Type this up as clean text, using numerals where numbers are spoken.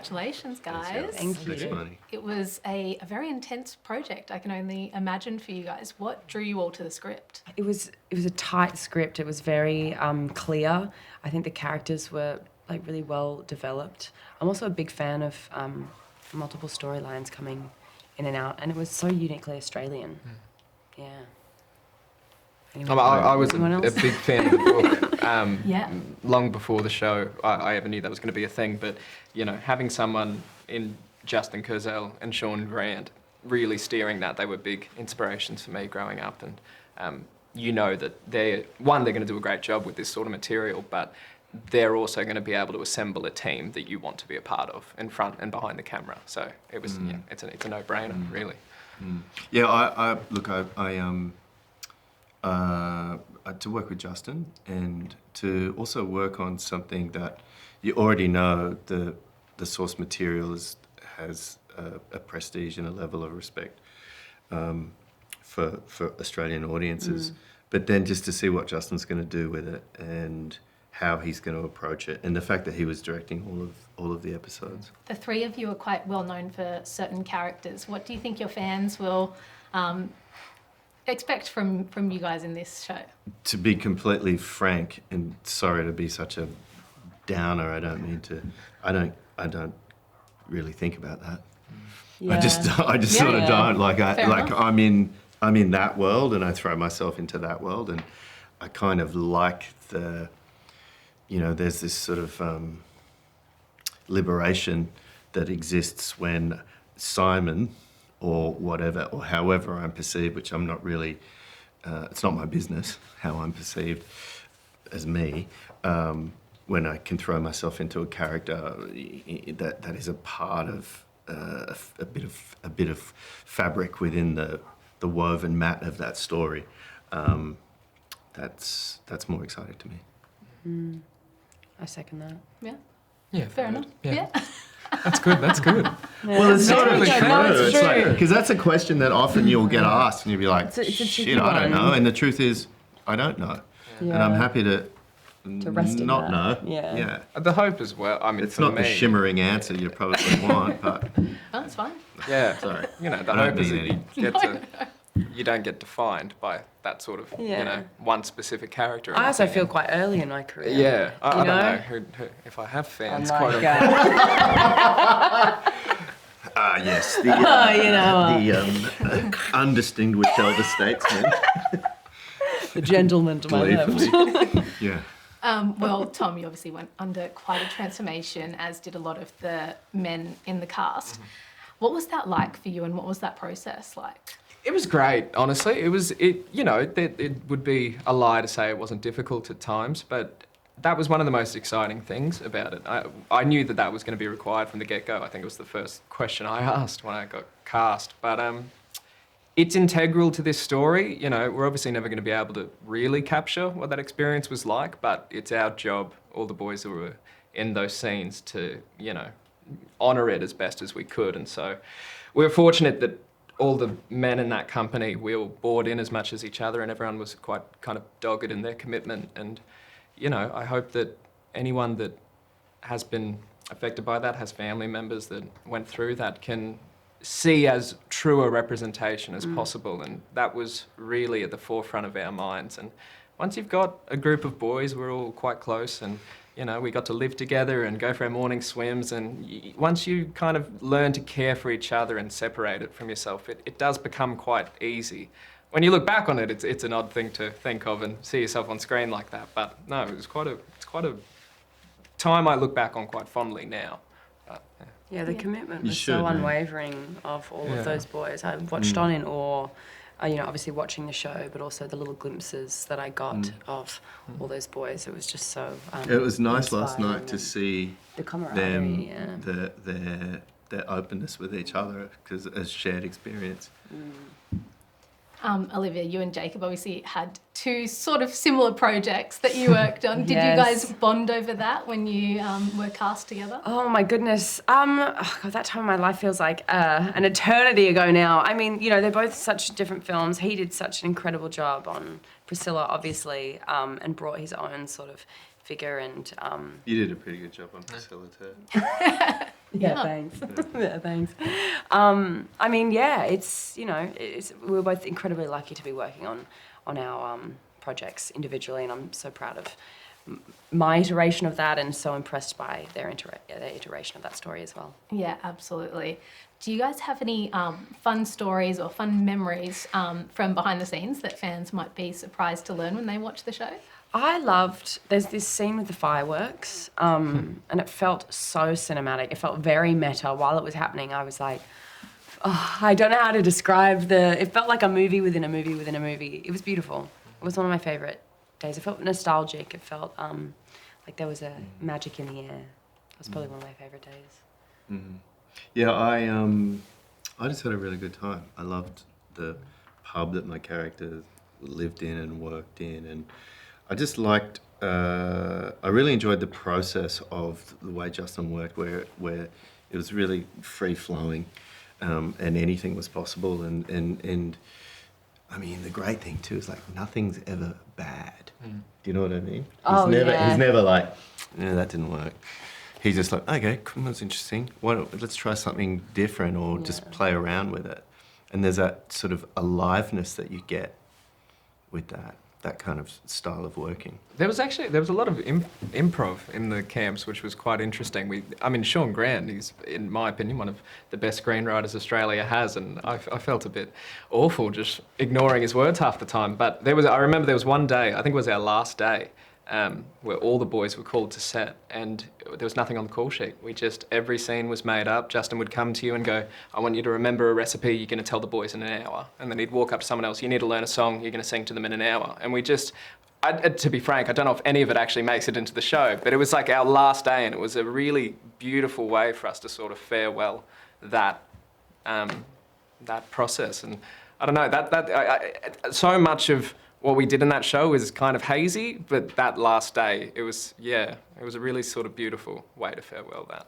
congratulations, guys. Thank you. Thanks, Marnie. It was a very intense project, I can only imagine, for you guys. What drew you all to the script? It was a tight script. It was very clear. I think the characters were like really well developed. I'm also a big fan of multiple storylines coming in and out, and it was so uniquely Australian. Yeah. Anyone, I was anyone a else? big fan of the book. Yeah. Long before the show, I ever knew that was going to be a thing. But having someone in Justin Kurzel and Sean Grant really steering that, they were big inspirations for me growing up. And that they're going to do a great job with this sort of material, but they're also going to be able to assemble a team that you want to be a part of in front and behind the camera. So it was, it's a no-brainer, really. Yeah, to work with Justin and to also work on something that you already know the source material has a prestige and a level of respect for Australian audiences. But then just to see what Justin's going to do with it and how he's going to approach it, and the fact that he was directing all of the episodes. The three of you are quite well known for certain characters. What do you think your fans will expect from you guys in this show? To be completely frank, and sorry to be such a downer, I don't really think about that. Yeah. I just sort of don't. Fair enough. I'm in that world, and I throw myself into that world, and I kind of like there's this sort of liberation that exists when Simon, or whatever, or however I'm perceived, which I'm not really, it's not my business how I'm perceived as me, when I can throw myself into a character that is a part of a bit of fabric within the woven mat of that story. That's more exciting to me. I second that. Yeah, Yeah, fair enough. Yeah. That's good. Well, it's sort of No, true. no, it's It's like, true. because that's a question that often you'll get asked, and you'll be like, It's a tricky "Shit, I don't one. know." And the truth is, I don't know, and I'm Yeah. happy to rest in not that. know. Yeah. The hope as well. I mean, It's for not me, the shimmering answer you probably want, but Oh, that's fine. Yeah, sorry. the I don't hope is mean that you don't get defined by that sort of Yeah. one specific character. or I also anything. feel quite early in my career. Yeah, I You don't know? know who, if I have fans. I'm quote like, unquote. Yes, the undistinguished elder statesman. gentleman to my left. Gleefully. Yeah. Well, Tom, you obviously went under quite a transformation, as did a lot of the men in the cast. What was that like for you, and what was that process like? It was great, honestly. It would be a lie to say it wasn't difficult at times, but that was one of the most exciting things about it. I knew that was going to be required from the get-go. I think it was the first question I asked when I got cast. But it's integral to this story. We're obviously never going to be able to really capture what that experience was like, but it's our job, all the boys who were in those scenes, to, honour it as best as we could. And so we were fortunate that all the men in that company, we all bought in as much as each other, and everyone was quite kind of dogged in their commitment. And I hope that anyone that has been affected by that, has family members that went through that, can see as true a representation as possible. And that was really at the forefront of our minds. And once you've got a group of boys, we're all quite close, and we got to live together and go for our morning swims. And once you kind of learn to care for each other and separate it from yourself, it does become quite easy. When you look back on it, it's an odd thing to think of and see yourself on screen like that. But no, it's quite a time I look back on quite fondly now. But, Yeah, the commitment You was should, so man. unwavering of all Yeah. of those boys. I watched on in awe, obviously watching the show, but also the little glimpses that I got of all those boys. It was just so It was nice last inspiring night to and see the camaraderie, them, their openness with each other, because as shared experience. Olivia, you and Jacob obviously had two sort of similar projects that you worked on. Did you Yes. guys bond over that when you were cast together? Oh my goodness. God, that time in my life feels like an eternity ago now. I mean, they're both such different films. He did such an incredible job on Priscilla, obviously, and brought his own sort of figure, and You did a pretty good job on Priscilla too. yeah, thanks. Yeah, thanks. I mean, yeah, it's we were both incredibly lucky to be working on our projects individually, and I'm so proud of my iteration of that, and so impressed by their iteration of that story as well. Yeah, absolutely. Do you guys have any fun stories or fun memories from behind the scenes that fans might be surprised to learn when they watch the show? There's this scene with the fireworks, and it felt so cinematic. It felt very meta. While it was happening, I was like, oh, I don't know how to describe it felt like a movie within a movie within a movie. It was beautiful. It was one of my favourite days. It felt nostalgic. It felt like there was a magic in the air. It was probably one of my favourite days. Mm-hmm. Yeah, I just had a really good time. I loved the pub that my character lived in and worked in, and I just liked. I really enjoyed the process of the way Justin worked, where it was really free flowing, and anything was possible. And I mean, the great thing too is like nothing's ever bad. Do you know what I mean? He's never like, no, that didn't work. He's just like, okay, that's interesting. Let's try something different, or just play around with it. And there's that sort of aliveness that you get with that kind of style of working. There was a lot of improv in the camps, which was quite interesting. Sean Grant, he's, in my opinion, one of the best screenwriters Australia has, and I felt a bit awful just ignoring his words half the time. But I remember there was one day, I think it was our last day, where all the boys were called to set, and there was nothing on the call sheet. Every scene was made up. Justin would come to you and go, I want you to remember a recipe you're going to tell the boys in an hour. And then he'd walk up to someone else, you need to learn a song you're going to sing to them in an hour. And to be frank, I don't know if any of it actually makes it into the show, but it was like our last day, and it was a really beautiful way for us to sort of farewell that process. And I don't know, so much of what we did in that show is kind of hazy, but that last day, it was a really sort of beautiful way to farewell that.